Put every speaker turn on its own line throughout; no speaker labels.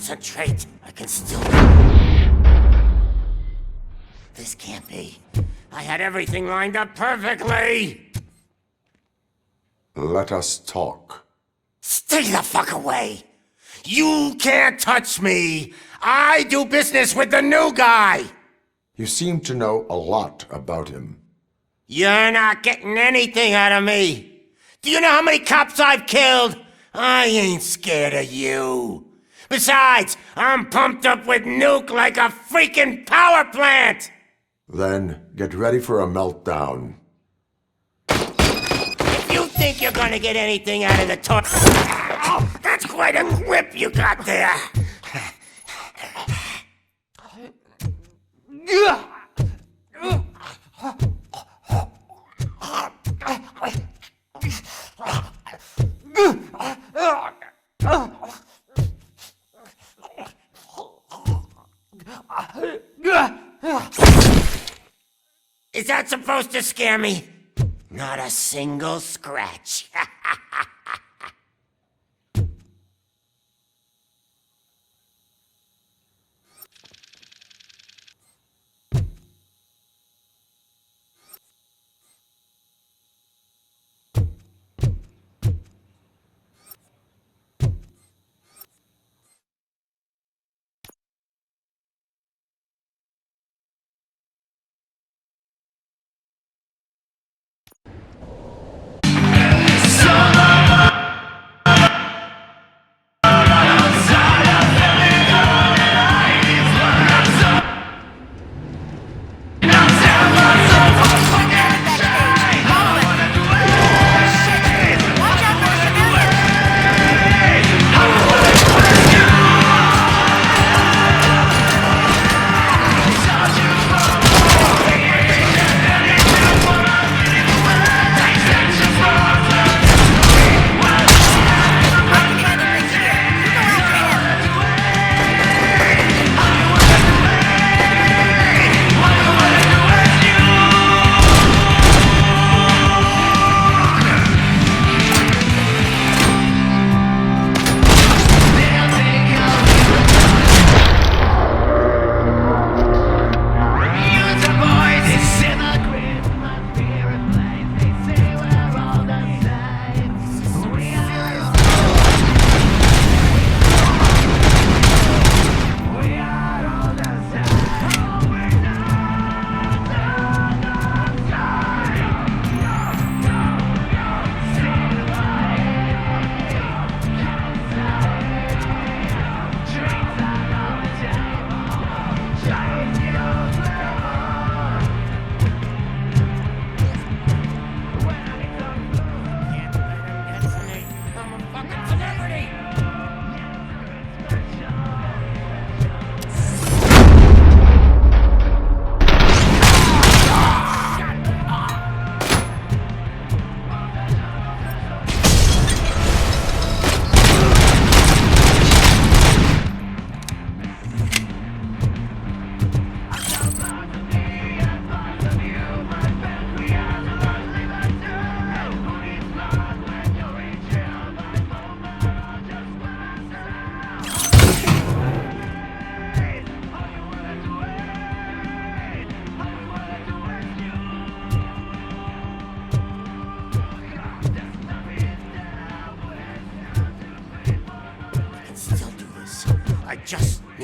concentrate. I can still... This can't be. I had everything lined up perfectly!
Let us talk.
Stay the fuck away! You can't touch me! I do business with the new guy!
You seem to know a lot about him.
You're not getting anything out of me! Do you know how many cops I've killed? I ain't scared of you. Besides, I'm pumped up with nuke like a freaking power plant!
Then get ready for a meltdown.
If you think you're gonna get anything out of the toy... Oh, that's quite a grip you got there! Is that supposed to scare me? Not a single scratch.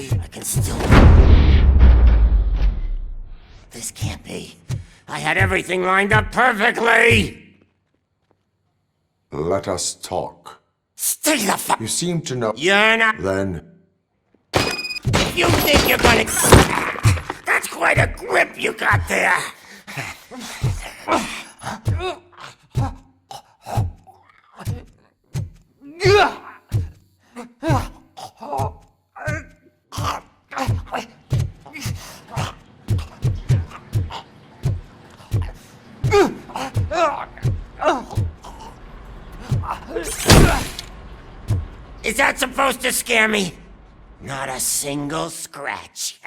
I can still... This can't be. I had everything lined up perfectly!
Let us talk.
Stay the fuck...
You seem to know...
You're not...
Then...
If you think you're gonna... That's quite a grip you got there! Is that supposed to scare me? Not a single scratch.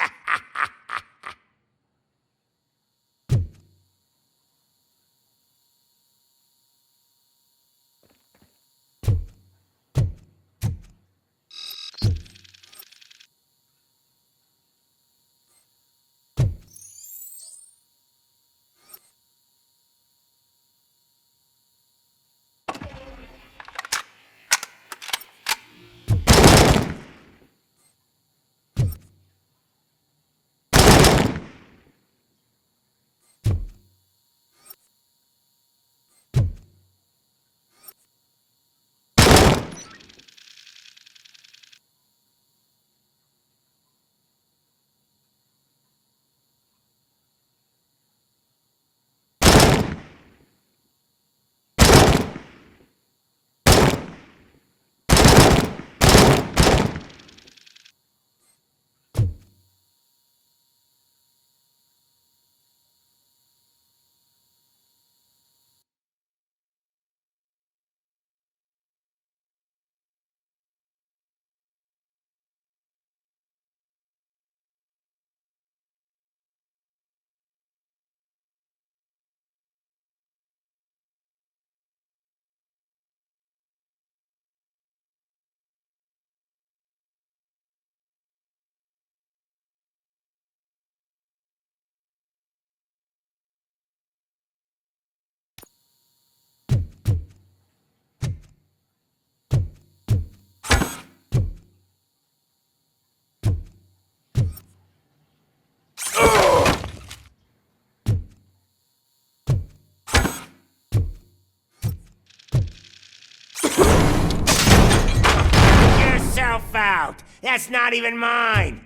out. That's not even mine.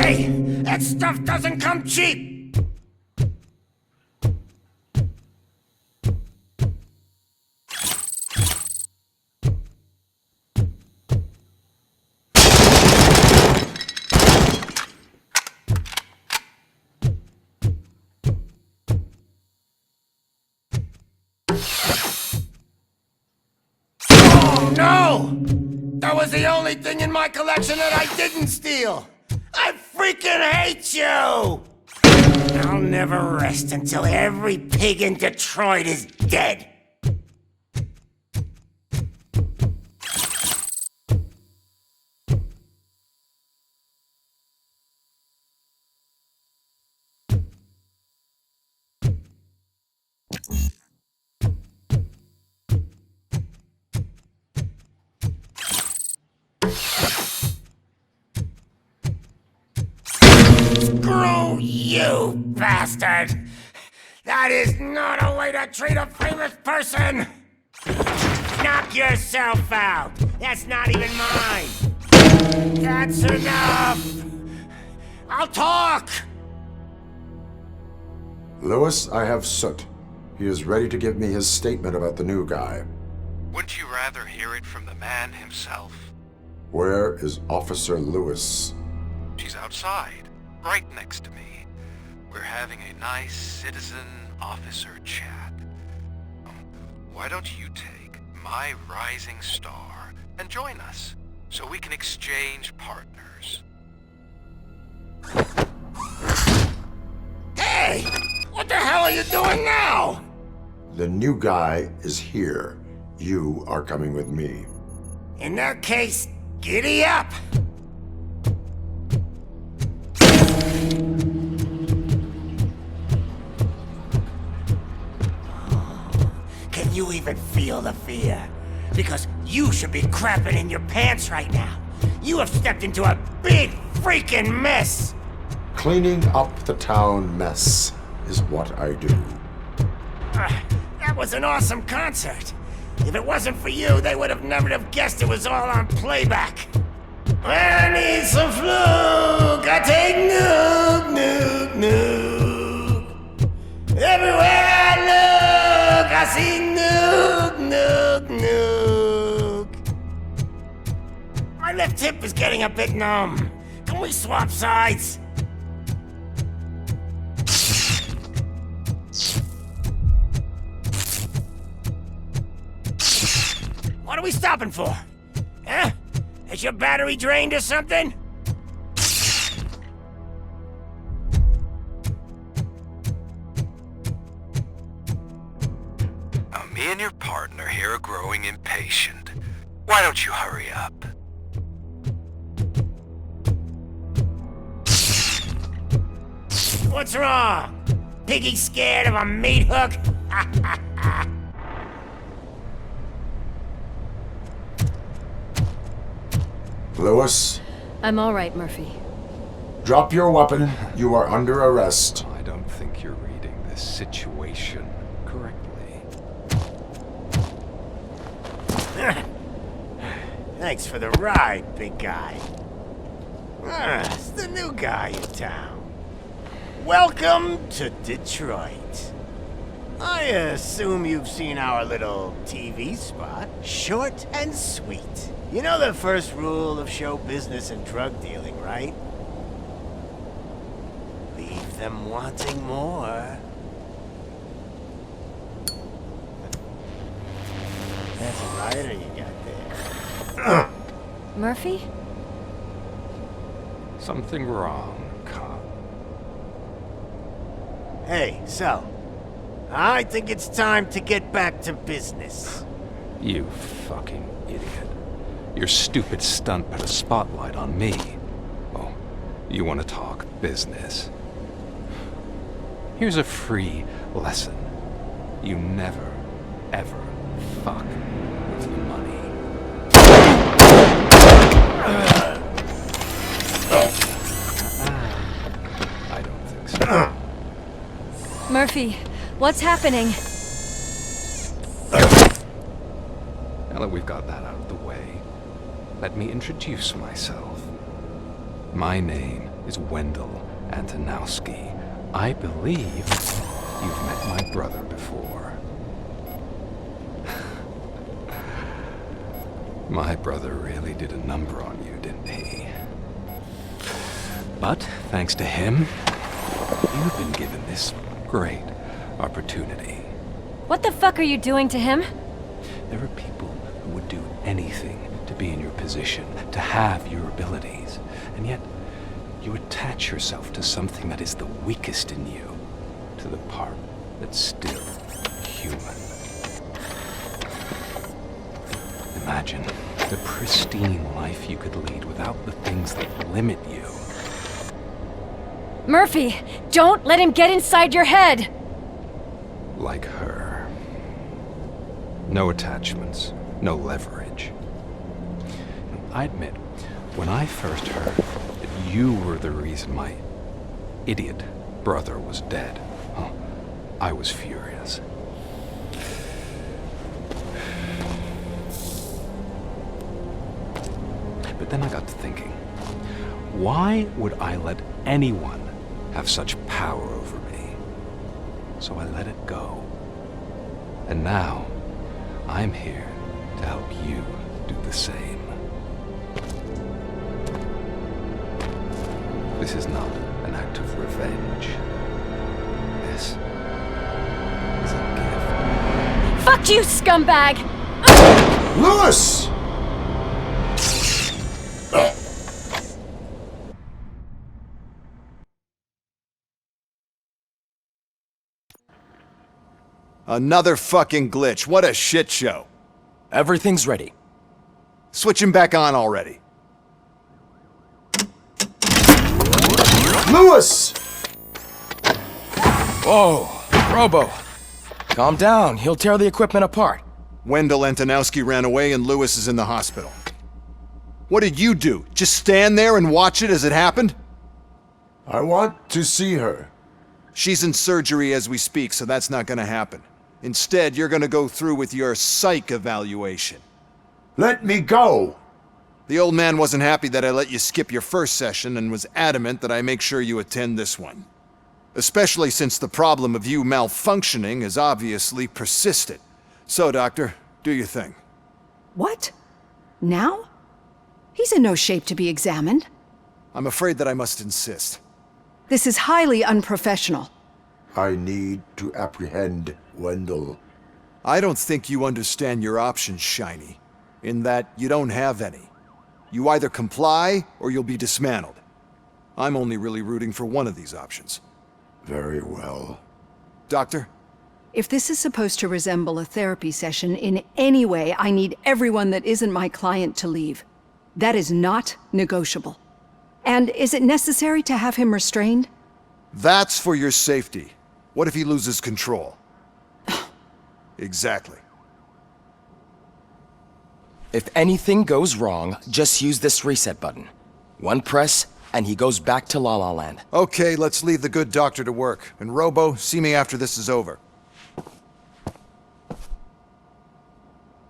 Hey, that stuff doesn't come cheap! Oh no! That was the only thing in my collection that I didn't steal! I freaking hate you! I'll never rest until every pig in Detroit is dead. Screw you, bastard! That is not a way to treat a famous person! Knock yourself out! That's not even mine! That's enough! I'll talk!
Lewis, I have Soot. He is ready to give me his statement about the new guy.
Wouldn't you rather hear it from the man himself?
Where is Officer Lewis?
She's outside, right next to me. We're having a nice citizen-officer chat. Why don't you take my rising star and join us, so we can exchange partners?
Hey! What the hell are you doing now?
The new guy is here. You are coming with me.
In that case, giddy up! Can you even feel the fear? Because you should be crapping in your pants right now. You have stepped into a big freaking mess!
Cleaning up the town mess is what I do.
That was an awesome concert. If it wasn't for you, they would have never have guessed it was all on playback. When I need some fluke, I take nuke, nuke, nuke. Everywhere I look, I see nuke, nuke, nuke. My left hip is getting a bit numb. Can we swap sides? What are we stopping for? Huh? Is your battery drained or something?
Now, me and your partner here are growing impatient. Why don't you hurry up?
What's wrong? Piggy scared of a meat hook?
Lewis,
I'm all right, Murphy.
drop your weapon. You are under arrest.
I don't think you're reading this situation correctly.
Thanks for the ride, big guy. It's the new guy in town. Welcome to Detroit. I assume you've seen our little TV spot. Short and sweet. You know the first rule of show business and drug dealing, right? Leave them wanting more. That's a lighter you got there.
Murphy?
Something wrong, cop.
Hey, so, I think it's time to get back to business.
You fucking idiot. Your stupid stunt put a spotlight on me. Oh, you want to talk business? Here's a free lesson. You never, ever fuck with the money. I don't think so.
Murphy, what's happening?
Now that we've got that out of the way, let me introduce myself. My name is Wendell Antonowski. I believe you've met my brother before. My brother really did a number on you, didn't he? But thanks to him, you've been given this great opportunity.
What the fuck are you doing to him?
There are people who would do anything to be in your position, to have your abilities, and yet you attach yourself to something that is the weakest in you, to the part that's still human. Imagine the pristine life you could lead without the things that limit you.
Murphy, don't let him get inside your head!
Like her. No attachments, no leverage. I admit, when I first heard that you were the reason my idiot brother was dead, I was furious. But then I got to thinking, why would I let anyone have such power over me? So I let it go. And now, I'm here to help you do the same. This is not an act of revenge. This is a gift.
Fuck you, scumbag!
Lewis!
Another fucking glitch. What a shit show.
Everything's ready.
Switch him back on already. Lewis!
Whoa, Robo. Calm down. He'll tear the equipment apart.
Wendell Antonowski ran away and Lewis is in the hospital. What did you do? Just stand there and watch it as it happened?
I want to see her.
She's in surgery as we speak, so that's not gonna happen. Instead, you're gonna go through with your psych evaluation.
Let me go!
The old man wasn't happy that I let you skip your first session and was adamant that I make sure you attend this one. Especially since the problem of you malfunctioning has obviously persisted. So, Doctor, do your thing.
What? Now? He's in no shape to be examined.
I'm afraid that I must insist.
This is highly unprofessional.
I need to apprehend Wendell.
I don't think you understand your options, Shiny, in that you don't have any. You either comply or you'll be dismantled. I'm only really rooting for one of these options.
Very well.
Doctor?
If this is supposed to resemble a therapy session in any way, I need everyone that isn't my client to leave. That is not negotiable. And is it necessary to have him restrained?
That's for your safety. What if he loses control? Exactly.
If anything goes wrong, just use this reset button. One press, and he goes back to La La Land.
Okay, let's leave the good doctor to work. And Robo, see me after this is over.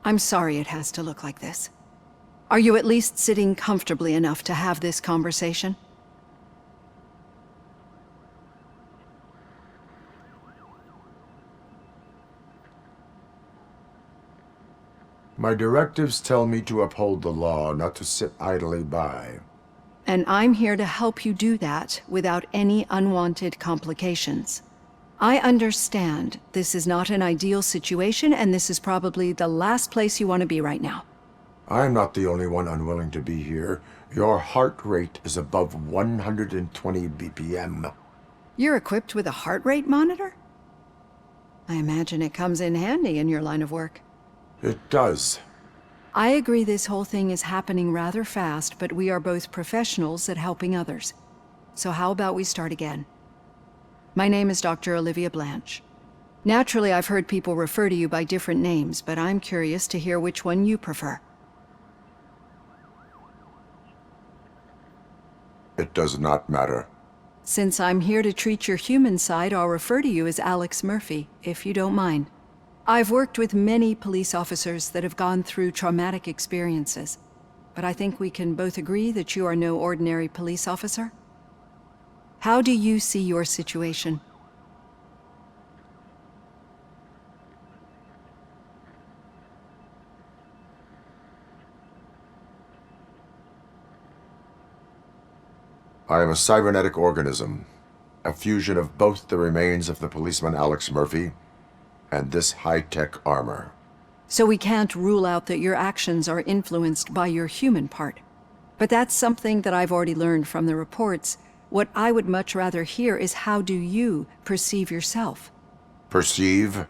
I'm sorry it has to look like this. Are you at least sitting comfortably enough to have this conversation?
My directives tell me to uphold the law, not to sit idly by.
And I'm here to help you do that without any unwanted complications. I understand this is not an ideal situation, and this is probably the last place you want to be right now.
I'm not the only one unwilling to be here. Your heart rate is above 120 BPM.
You're equipped with a heart rate monitor? I imagine it comes in handy in your line of work.
It does.
I agree this whole thing is happening rather fast, but we are both professionals at helping others. So how about we start again? My name is Dr. Olivia Blanche. Naturally, I've heard people refer to you by different names, but I'm curious to hear which one you prefer.
It does not matter.
Since I'm here to treat your human side, I'll refer to you as Alex Murphy, if you don't mind. I've worked with many police officers that have gone through traumatic experiences, but I think we can both agree that you are no ordinary police officer. How do you see your situation?
I am a cybernetic organism, a fusion of both the remains of the policeman Alex Murphy and this high-tech armor.
So we can't rule out that your actions are influenced by your human part. But that's something that I've already learned from the reports. What I would much rather hear is how do you perceive yourself?
Perceive?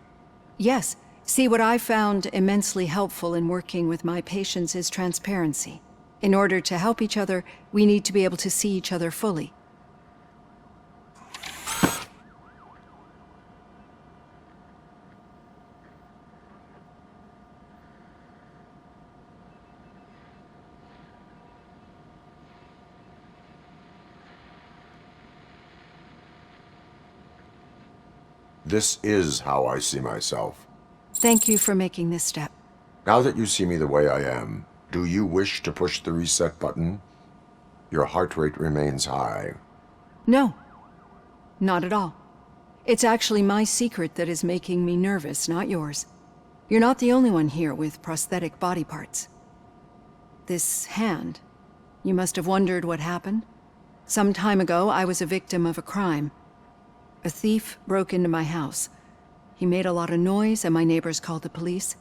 Yes. See, what I found immensely helpful in working with my patients is transparency. In order to help each other, we need to be able to see each other fully.
This is how I see myself.
Thank you for making this step.
Now that you see me the way I am, do you wish to push the reset button? Your heart rate remains high.
No, not at all. It's actually my secret that is making me nervous, not yours. You're not the only one here with prosthetic body parts. This hand, you must have wondered what happened. Some time ago, I was a victim of a crime. A thief broke into my house. He made a lot of noise and my neighbors called the police.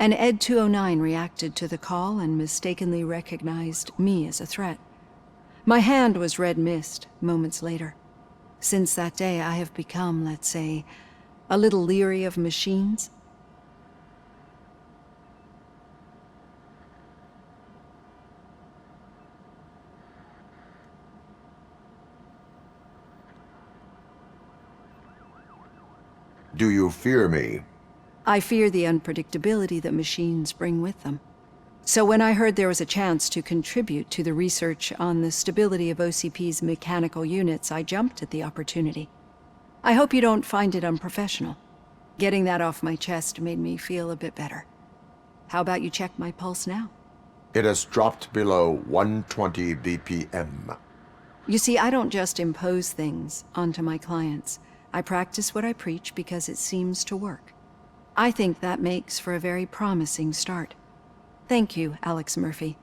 And Ed 209 reacted to the call and mistakenly recognized me as a threat. My hand was red mist moments later. Since that day, I have become, let's say, a little leery of machines.
Do you fear me?
I fear the unpredictability that machines bring with them. So when I heard there was a chance to contribute to the research on the stability of OCP's mechanical units, I jumped at the opportunity. I hope you don't find it unprofessional. Getting that off my chest made me feel a bit better. How about you check my pulse now?
It has dropped below 120 BPM.
You see, I don't just impose things onto my clients. I practice what I preach because it seems to work. I think that makes for a very promising start. Thank you, Alex Murphy.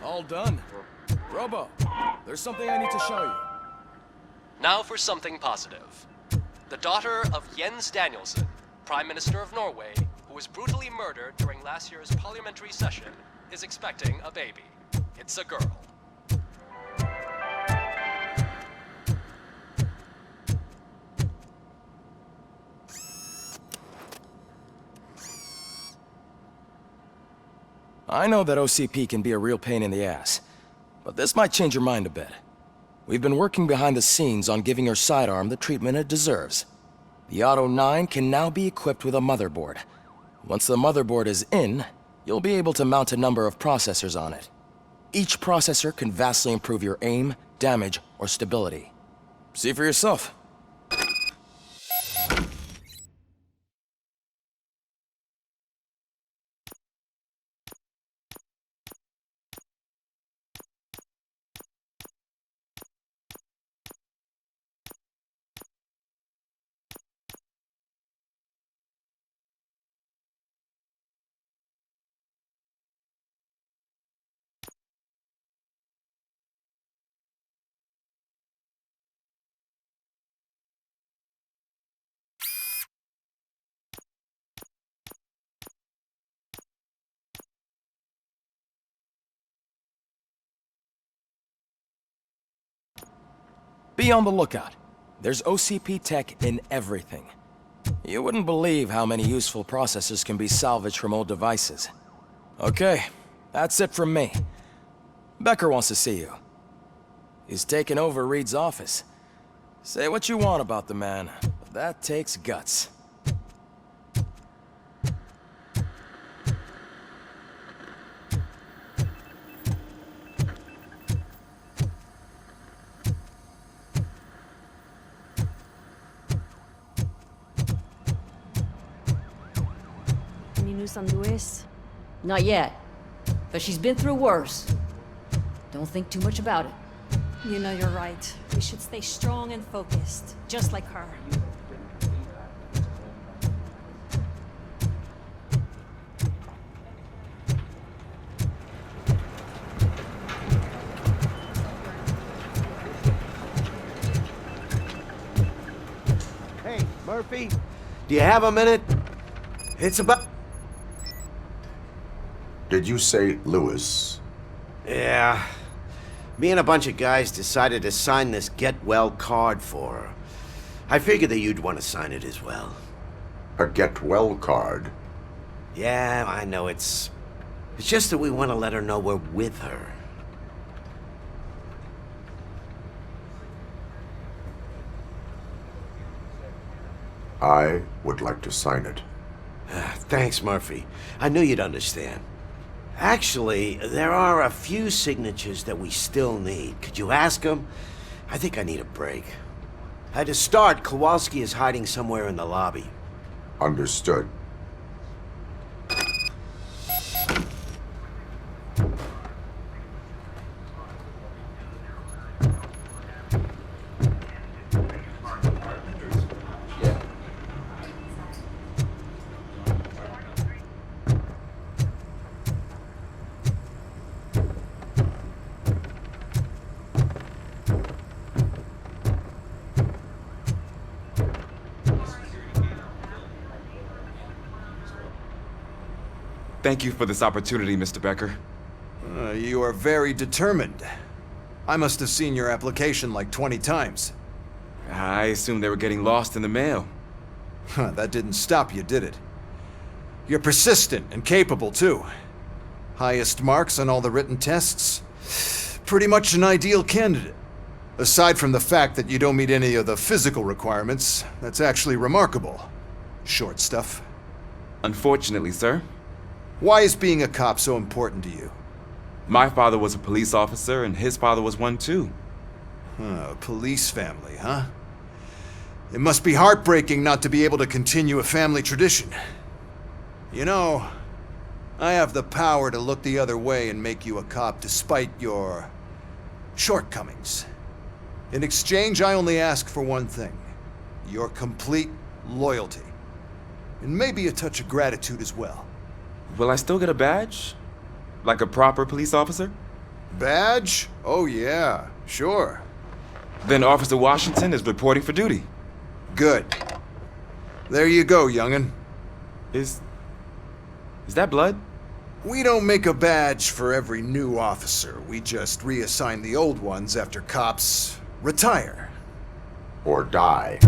All done. Robo, there's something I need to show you.
Now for something positive. The daughter of Jens Danielson, Prime Minister of Norway, who was brutally murdered during last year's parliamentary session, is expecting a baby. It's a girl.
I know that OCP can be a real pain in the ass, but this might change your mind a bit. We've been working behind the scenes on giving her sidearm the treatment it deserves. The Auto 9 can now be equipped with a motherboard. Once the motherboard is in, you'll be able to mount a number of processors on it. Each processor can vastly improve your aim, damage, or stability. See for yourself. Be on the lookout. There's OCP tech in everything. You wouldn't believe how many useful processors can be salvaged from old devices. Okay, that's it from me. Becker wants to see you. He's taken over Reed's office. Say what you want about the man, but that takes guts.
Not yet. But she's been through worse. Don't think too much about it.
You know you're right. We should stay strong and focused, just like her.
Hey, Murphy, do you have a minute? It's about...
Did you say Lewis?
Yeah. Me and a bunch of guys decided to sign this get well card for her. I figured that you'd want to sign it as well.
A get well card?
Yeah, I know it's just that we want to let her know we're with her.
I would like to sign it.
Thanks, Murphy. I knew you'd understand. Actually, there are a few signatures that we still need. Could you ask them? I think I need a break. To start, Kowalski is hiding somewhere in the lobby.
Understood.
Thank you for this opportunity, Mr. Becker.
You are very determined. I must have seen your application like 20 times.
I assumed they were getting lost in the mail.
That didn't stop you, did it? You're persistent and capable, too. Highest marks on all the written tests. Pretty much an ideal candidate. Aside from the fact that you don't meet any of the physical requirements, that's actually remarkable. Short stuff.
Unfortunately, sir.
Why is being a cop so important to you?
My father was a police officer, and his father was one too.
A police family, huh? It must be heartbreaking not to be able to continue a family tradition. You know, I have the power to look the other way and make you a cop despite your shortcomings. In exchange, I only ask for one thing. Your complete loyalty. And maybe a touch of gratitude as well.
Will I still get a badge? Like a proper police officer?
Badge? Oh yeah, sure.
Then Officer Washington is reporting for duty.
Good. There you go, young'un.
Is that blood?
We don't make a badge for every new officer. We just reassign the old ones after cops retire.
Or die.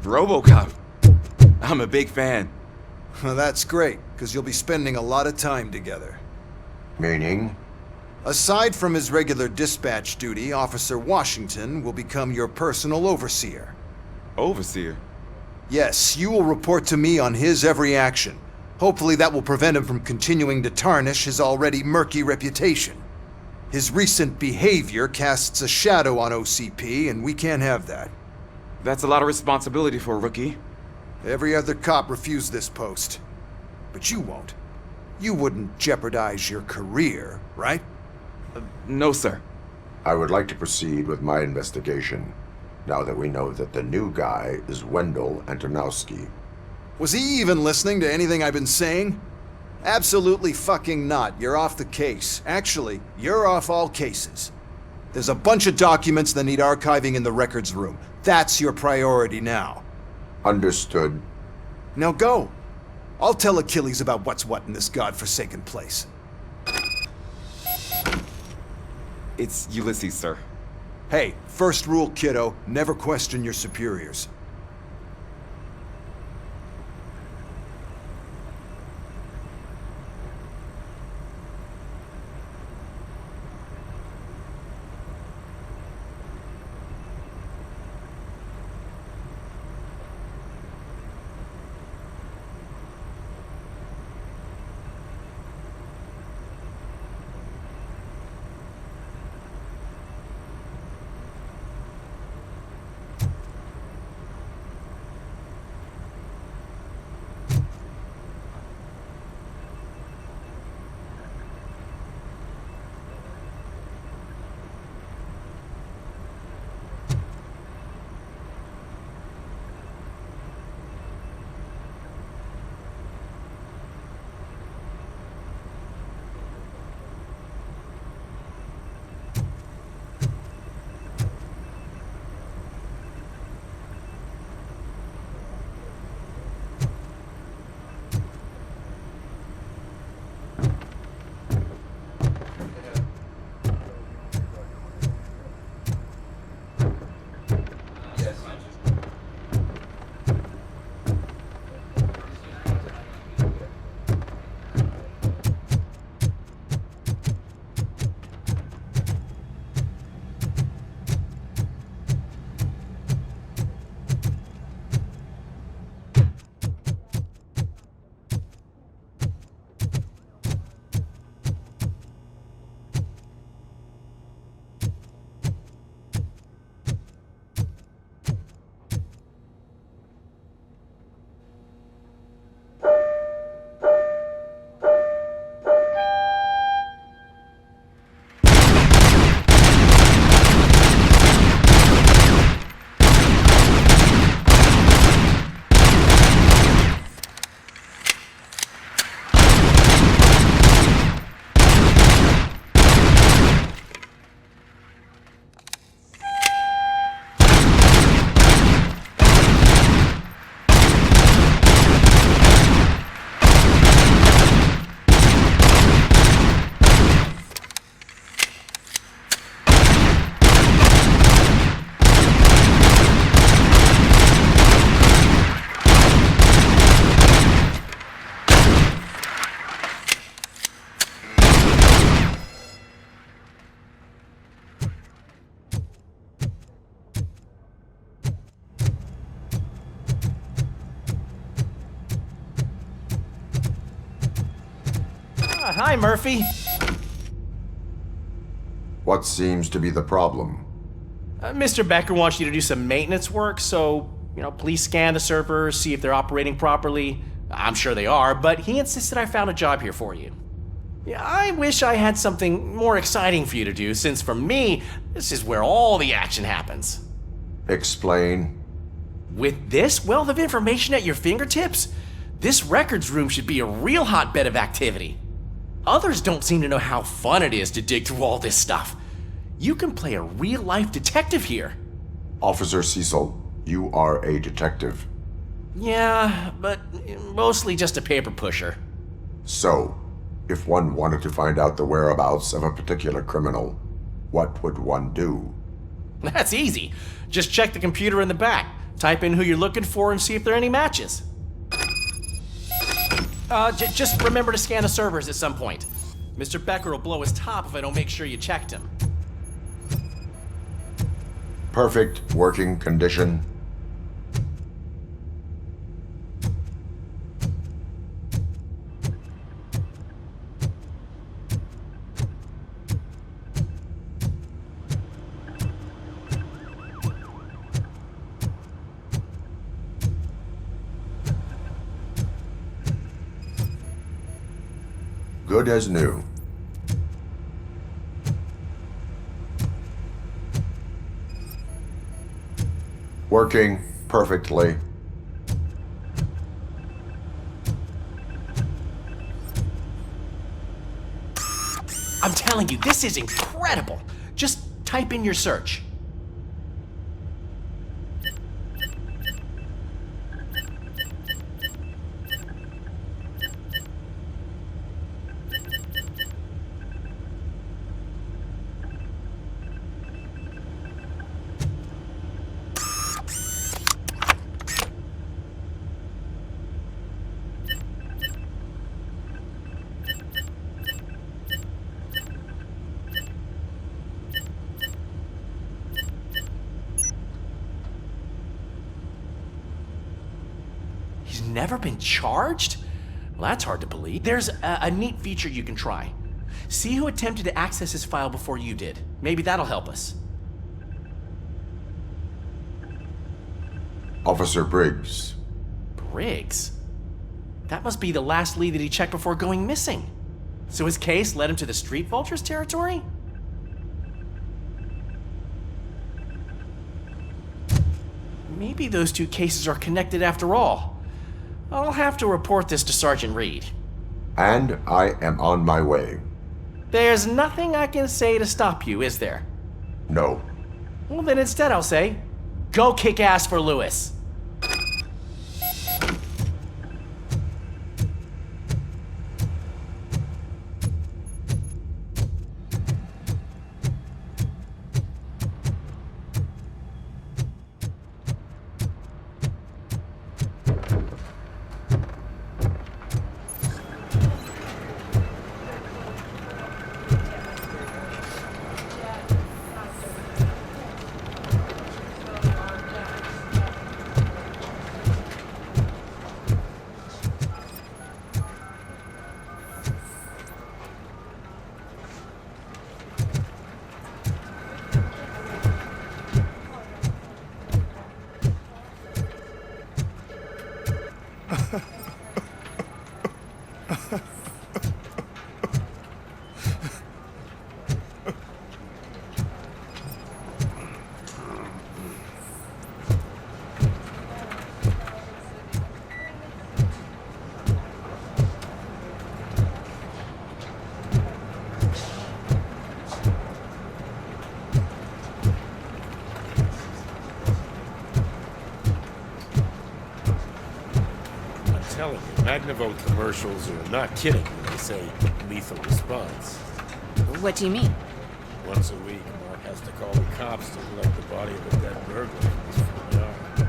Robocop. I'm a big fan.
That's great, because you'll be spending a lot of time together.
Meaning?
Aside from his regular dispatch duty, Officer Washington will become your personal overseer.
Overseer?
Yes, you will report to me on his every action. Hopefully that will prevent him from continuing to tarnish his already murky reputation. His recent behavior casts a shadow on OCP, and we can't have that.
That's a lot of responsibility for a rookie.
Every other cop refused this post. But you won't. You wouldn't jeopardize your career, right?
No, sir.
I would like to proceed with my investigation, now that we know that the new guy is Wendell Antonowski.
Was he even listening to anything I've been saying? Absolutely fucking not. You're off the case. Actually, you're off all cases. There's a bunch of documents that need archiving in the records room. That's your priority now.
Understood.
Now go. I'll tell Achilles about what's what in this godforsaken place.
It's Ulysses, sir.
Hey, first rule, kiddo, never question your superiors.
Hi, Murphy.
What seems to be the problem?
Mr. Becker wants you to do some maintenance work, so, please scan the servers, see if they're operating properly. I'm sure they are, but he insisted I found a job here for you. Yeah, I wish I had something more exciting for you to do, since for me, this is where all the action happens.
Explain.
With this wealth of information at your fingertips, this records room should be a real hotbed of activity. Others don't seem to know how fun it is to dig through all this stuff. You can play a real-life detective here.
Officer Cecil, you are a detective.
Yeah, but mostly just a paper pusher.
So, if one wanted to find out the whereabouts of a particular criminal, what would one do?
That's easy. Just check the computer in the back, type in who you're looking for, and see if there are any matches. Just remember to scan the servers at some point. Mr. Becker will blow his top if I don't make sure you checked him.
Perfect working condition. Good as new. Working perfectly.
I'm telling you, this is incredible. Just type in your search. He's never been charged? Well, that's hard to believe. There's a neat feature you can try. See who attempted to access his file before you did. Maybe that'll help us.
Officer Briggs.
Briggs? That must be the last lead that he checked before going missing. So his case led him to the Street Vultures territory? Maybe those two cases are connected after all. I'll have to report this to Sergeant Reed.
And I am on my way.
There's nothing I can say to stop you, is there?
No.
Well, then instead I'll say, go kick ass for Lewis.
Telling you, Magnavote commercials are not kidding when they say lethal response.
What do you mean?
Once a week, Mark has to call the cops to collect the body of a dead burglar from his front yard.